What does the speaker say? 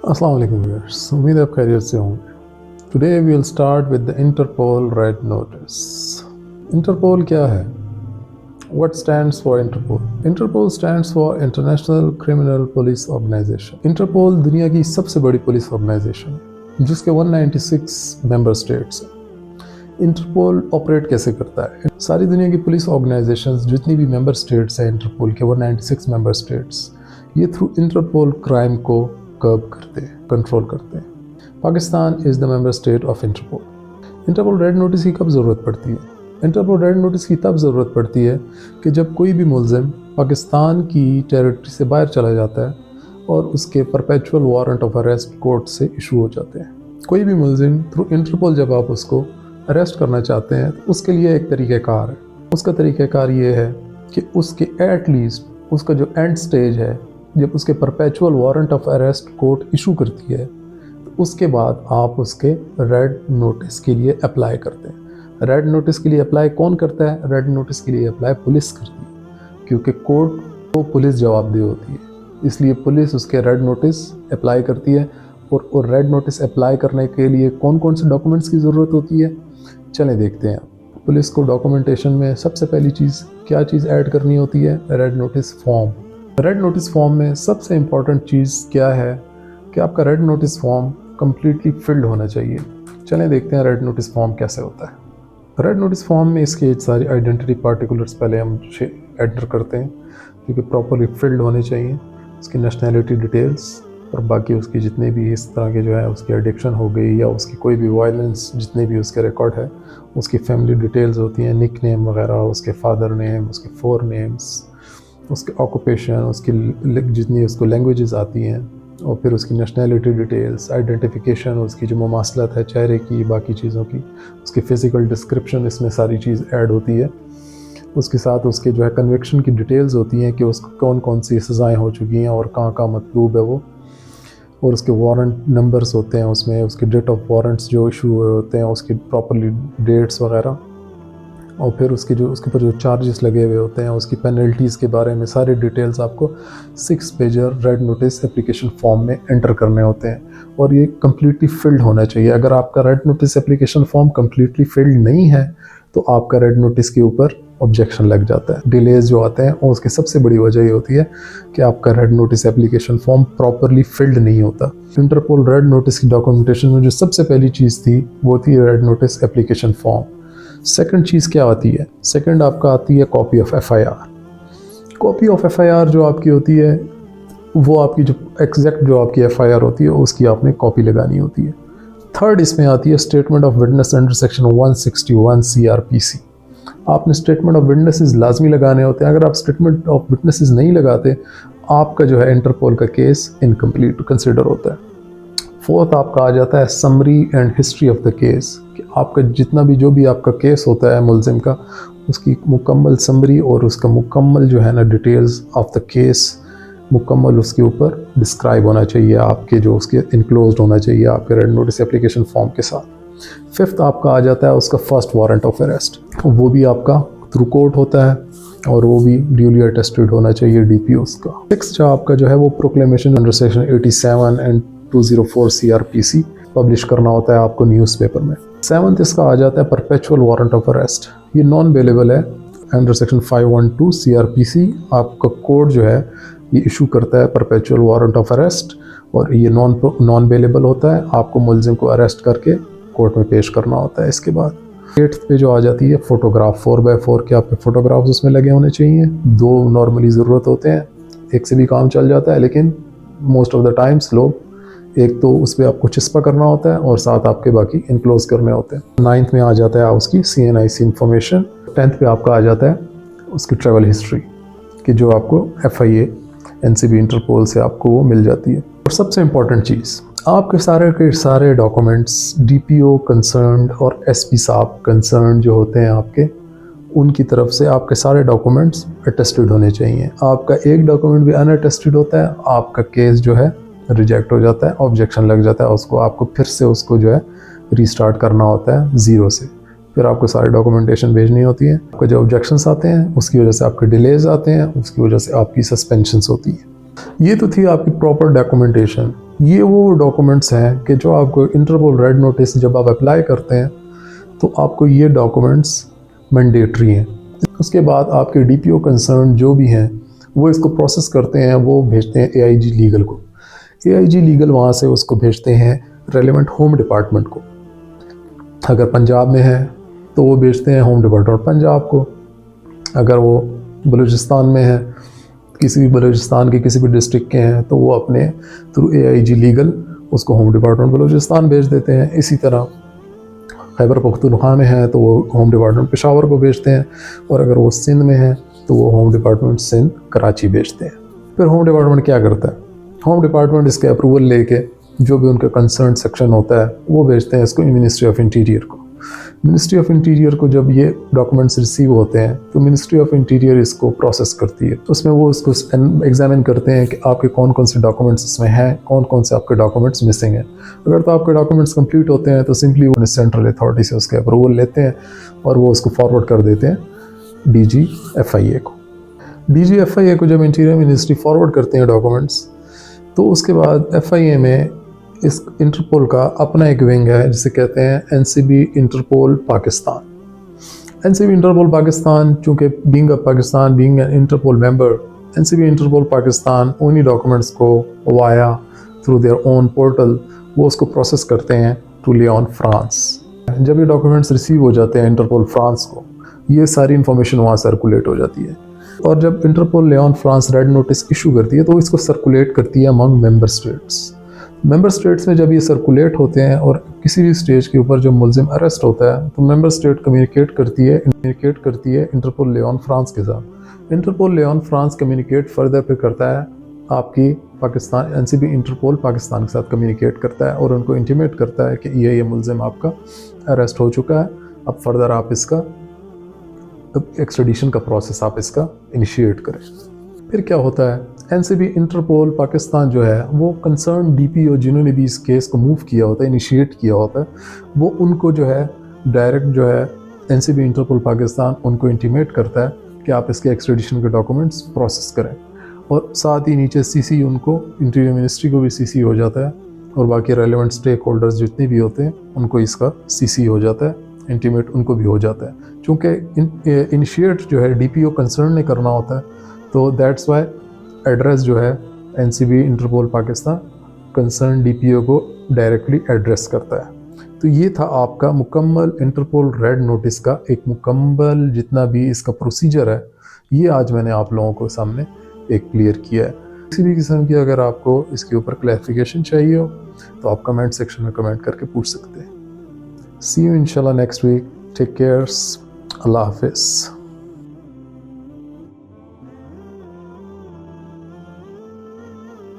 अस्सलाम वालेकुम व्यूअर्स, उम्मीद है आप खैरियत से होंगे। Today we will start with the Interpol red notice. Interpol क्या है? What stands for Interpol? Interpol stands for international criminal police organisation. Interpol दुनिया की सबसे बड़ी पुलिस ऑर्गेनाइजेशन है जिसके 196 मेंबर स्टेट्स हैं। इंटरपोल ऑपरेट कैसे करता है? सारी दुनिया की पुलिस ऑर्गेनाइजेशंस जितनी भी मेंबर स्टेट्स हैं इंटरपोल के 196 मेंबर स्टेट्स, ये थ्रू इंटरपोल क्राइम को कर्ब करते हैं, कंट्रोल करते हैं। Pakistan is the member state of Interpol. Interpol red notice की कब ज़रूरत पड़ती है? इंटरपोल रेड नोटिस की तब ज़रूरत पड़ती है कि जब कोई भी मुलजिम पाकिस्तान की टेरिटरी से बाहर चला जाता है और उसके perpetual warrant of arrest court से इशू हो जाते हैं। कोई भी मुलजिम थ्रू इंटरपोल जब आप उसको अरेस्ट करना चाहते हैं तो उसके लिए एक तरीक़ाकार है। उसका तरीक़ाकार ये है कि उसके एट लीस्ट उसका जो एंड स्टेज है, जब उसके perpetual warrant of arrest court issue करती है तो उसके बाद आप उसके रेड नोटिस के लिए अप्लाई करते हैं। रेड नोटिस के लिए अप्लाई कौन करता है? रेड नोटिस के लिए अप्लाई पुलिस करती है, क्योंकि कोर्ट को पुलिस जवाबदेह होती है, इसलिए पुलिस उसके रेड नोटिस अप्लाई करती है। और रेड नोटिस अप्लाई करने के लिए कौन कौन से डॉक्यूमेंट्स की ज़रूरत होती है, चलें देखते हैं। पुलिस को डॉक्यूमेंटेशन में सबसे पहली चीज़ क्या चीज़ ऐड करनी होती है? Red notice form. Red notice form में सबसे इम्पॉर्टेंट चीज़ क्या है कि आपका red notice form completely field होना चाहिए। चलें देखते हैं रेड नोटिस फॉर्म कैसे होता है। रेड नोटिस फॉर्म में इसके सारी आइडेंटिटी पार्टिकुलर्स पहले हम एंटर करते हैं, क्योंकि प्रॉपरली फिल्ड होने चाहिए। उसकी नेशनैलिटी डिटेल्स और बाकी उसकी जितने भी इस तरह के जो है उसकी एडिक्शन हो गई या उसकी कोई भी वायलेंस जितने भी उसके रिकॉर्ड है, उसकी फैमिली डिटेल्स होती हैं, निक नेम वगैरह, उसके फादर नेम, उसके 4 नेम्स, उसके ऑक्यूपेशन, उसकी जितनी उसको लैंग्वेजेस आती हैं, और फिर उसकी नेशनैलिटी डिटेल्स, आइडेंटिफिकेशन, उसकी जो मुमासलत है चेहरे की, बाकी चीज़ों की, उसकी फ़िज़िकल डिस्क्रिप्शन, इसमें सारी चीज़ ऐड होती है। उसके साथ उसके जो है कन्विक्शन की डिटेल्स होती हैं कि उसको कौन कौन सी सज़ाएँ हो चुकी हैं और कहाँ कहाँ मतलूब है वो, और उसके वारंट नंबर्स होते हैं, उसमें उसके डेट ऑफ वारंट्स जो इशू हुए होते हैं, उसकी प्रॉपरली डेट्स वगैरह, और फिर उसके ऊपर जो चार्जेस लगे हुए होते हैं, उसकी पेनल्टीज़ के बारे में सारे डिटेल्स आपको 6 pager red notice application form में एंटर करने होते हैं, और ये कम्प्लीटली फिल्ड होना चाहिए। अगर आपका red notice application form completely field नहीं है तो आपका रेड नोटिस के ऊपर ऑब्जेक्शन लग जाता है। डिलेज जो आते हैं और उसकी सबसे बड़ी वजह ये होती है कि आपका red notice application form properly filled नहीं होता। इंटरपोल रेड नोटिस की डॉक्यूमेंटेशन में जो सबसे पहली चीज़ थी वो थी red notice application form. Second चीज़ क्या आती है? सेकंड आपका आती है copy of FIR। Copy of FIR जो आपकी होती है वो आपकी जो एग्जैक्ट जो आपकी FIR होती है उसकी आपने कॉपी लगानी होती है। थर्ड इसमें आती है statement of witness under section 161 CRPC। आपने स्टेटमेंट ऑफ विटनेसेस लाजमी लगाने होते हैं। अगर आप स्टेटमेंट ऑफ विटनेसेस नहीं लगाते, आपका जो है इंटरपोल का केस इनकम्प्लीट कंसिडर होता है। फोर्थ आपका आ जाता है summary and history of the case, कि आपका जितना भी जो भी आपका केस होता है मुलजिम का, उसकी मुकम्मल समरी और उसका मुकम्मल जो है ना डिटेल्स ऑफ द केस मुकम्मल उसके ऊपर डिस्क्राइब होना चाहिए, आपके जो उसके इनक्लोज्ड होना चाहिए आपके रेड नोटिस एप्लीकेशन फॉर्म के साथ। फिफ्थ आपका आ जाता है उसका फर्स्ट वारंट ऑफ अरेस्ट, वो भी आपका थ्रू कोर्ट होता है और वो भी ड्यूली अटेस्टेड होना चाहिए DPOs का। सिक्स्थ आपका जो है वो proclamation under section 87 and 204 CRPC publish करना होता है आपको न्यूज़पेपर में। सेवंथ इसका आ जाता है परपेचुअल वारंट ऑफ अरेस्ट। ये नॉन अवेलेबल है अंडर सेक्शन 512 CRPC। आपका कोर्ट जो है ये इशू करता है परपेचुअल वारंट ऑफ अरेस्ट, और ये नॉन अवेलेबल होता है, आपको मुलजिम को अरेस्ट करके कोर्ट में पेश करना होता है। इसके बाद 8th पे जो आ जाती है फ़ोटोग्राफ 4x4 के आपके फ़ोटोग्राफ्स उसमें लगे होने चाहिए। 2 नॉर्मली ज़रूरत होते हैं, एक से भी काम चल जाता है, लेकिन मोस्ट ऑफ द टाइम्स लोग एक तो उस पर आपको चिस्पा करना होता है और साथ आपके बाकी इनक्लोज करने होते हैं। 9th में आ जाता है उसकी CNIC इंफॉर्मेशन। 10th पे आपका आ जाता है उसकी ट्रैवल हिस्ट्री, कि जो आपको FIA NCB इंटरपोल से आपको वो मिल जाती है। और सबसे इम्पॉर्टेंट चीज़, आपके सारे के सारे डॉक्यूमेंट्स DPO कंसर्न्ड और SP साहब कंसर्न्ड जो होते हैं आपके, उनकी तरफ से आपके सारे डॉक्यूमेंट्स अटेस्टेड होने चाहिए। आपका एक डॉक्यूमेंट भी अनअटेस्टेड होता है, आपका केस जो है रिजेक्ट हो जाता है, ऑब्जेक्शन लग जाता है, उसको आपको फिर से उसको जो है रीस्टार्ट करना होता है 0 से। फिर आपको सारी डॉक्यूमेंटेशन भेजनी होती है। आपके जो ऑब्जेक्शंस आते हैं उसकी वजह से आपके डिलेज आते हैं, उसकी वजह से आपकी सस्पेंशंस होती है। ये तो थी आपकी प्रॉपर डॉक्यूमेंटेशन। ये वो डॉक्यूमेंट्स हैं कि जो आपको इंटरपोल रेड नोटिस जब आप अप्लाई करते हैं तो आपको ये डॉक्यूमेंट्स मैंडेटरी हैं। उसके बाद आपके डीपीओ कंसर्न जो भी हैं वो इसको प्रोसेस करते हैं, वो भेजते हैं एआईजी लीगल को। एआईजी लीगल वहाँ से उसको भेजते हैं रेलेवेंट होम डिपार्टमेंट को। अगर पंजाब में है तो वो भेजते हैं होम डिपार्टमेंट पंजाब को। अगर वो बलूचिस्तान में है, किसी भी बलूचिस्तान के किसी भी डिस्ट्रिक्ट के हैं, तो वो अपने थ्रू एआईजी लीगल उसको होम डिपार्टमेंट बलूचिस्तान भेज देते हैं। इसी तरह खैबर पख्तूनख्वा में है तो वो होम डिपार्टमेंट पेशावर को भेजते हैं, और अगर वो सिंध में है तो वो होम डिपार्टमेंट सिंध कराची भेजते हैं। फिर होम डिपार्टमेंट क्या करता है, होम डिपार्टमेंट इसके अप्रूवल लेके जो भी उनका कंसर्न सेक्शन होता है वो भेजते हैं इसको मिनिस्ट्री ऑफ इंटीरियर को। मिनिस्ट्री ऑफ इंटीरियर को जब ये डॉक्यूमेंट्स रिसीव होते हैं तो मिनिस्ट्री ऑफ इंटीरियर इसको प्रोसेस करती है। उसमें वो इसको एग्जामिन करते हैं कि आपके कौन कौन से डॉक्यूमेंट्स इसमें हैं, कौन कौन से आपके डॉक्यूमेंट्स मिसिंग हैं। अगर तो आपके डॉक्यूमेंट्स कंप्लीट होते हैं तो सिंपली वो सेंट्रल अथॉरिटी से उसके अप्रूवल लेते हैं और वो उसको फॉरवर्ड कर देते हैं DGFIA को। DGFIA को जब इंटीरियर मिनिस्ट्री फॉरवर्ड करते हैं डॉक्यूमेंट्स, तो उसके बाद FIA में इस इंटरपोल का अपना एक विंग है जिसे कहते हैं NCB Interpol Pakistan. NCB Interpol Pakistan, चूँकि being a Pakistan, being an Interpol member, NCB Interpol Pakistan उन्हीं डॉक्यूमेंट्स को via through their own portal वो उसको प्रोसेस करते हैं टू लियोन फ्रांस। जब ये डॉक्यूमेंट्स रिसीव हो जाते हैं इंटरपोल फ्रांस को, ये सारी इन्फॉर्मेशन वहाँ सर्कुलेट हो जाती है, और जब Interpol Lyon France red notice issue करती है तो इसको सर्कुलेट करती है among member states. Member states में जब ये सर्कुलेट होते हैं और किसी भी स्टेज के ऊपर जब मुलजिम अरेस्ट होता है तो मेंबर स्टेट कम्युनिकेट करती है इंटरपोल लियोन फ्रांस के साथ। Interpol Lyon France communicate further फिर करता है आपकी पाकिस्तान NCB इंटरपोल पाकिस्तान के साथ कम्युनिकेट करता है और उनको इंटीमेट करता है कि ये मुलजिम आपका अरेस्ट हो चुका है, अब फर्दर आप इसका एक्स्ट्रेडिशन का प्रोसेस आप इसका इनिशिएट करें। फिर क्या होता है, NCB इंटरपोल पाकिस्तान जो है वो कंसर्न DPO जिन्होंने भी इस केस को मूव किया होता है, इनिशिएट किया होता है, वो उनको जो है डायरेक्ट जो है NCB इंटरपोल पाकिस्तान उनको इंटीमेट करता है कि आप इसके एक्स्ट्रेडिशन के डॉक्यूमेंट्स प्रोसेस करें, और साथ ही नीचे CC उनको इंटीरियर मिनिस्ट्री को भी CC हो जाता है, और बाकी रेलेवेंट स्टेक होल्डर्स जितने भी होते हैं उनको इसका CC हो जाता है, इंटीमेट उनको भी हो जाता है। चूँकि इनिशिएट जो है DPO कंसर्न ने करना होता है, तो दैट्स वाई एड्रेस जो है NCB Interpol Pakistan concern DPO को डायरेक्टली एड्रेस करता है। तो ये था आपका मुकम्मल इंटरपोल रेड नोटिस का एक मुकम्मल जितना भी इसका प्रोसीजर है, ये आज मैंने आप लोगों को सामने एक क्लियर किया है। किसी भी किस्म की अगर आपको इसके ऊपर क्लैरिफिकेशन चाहिए हो तो आप कमेंट सेक्शन में कमेंट करके पूछ सकते हैं। सी यू इंशाल्लाह नेक्स्ट वीक। Take cares. अल्लाह हाफिज़।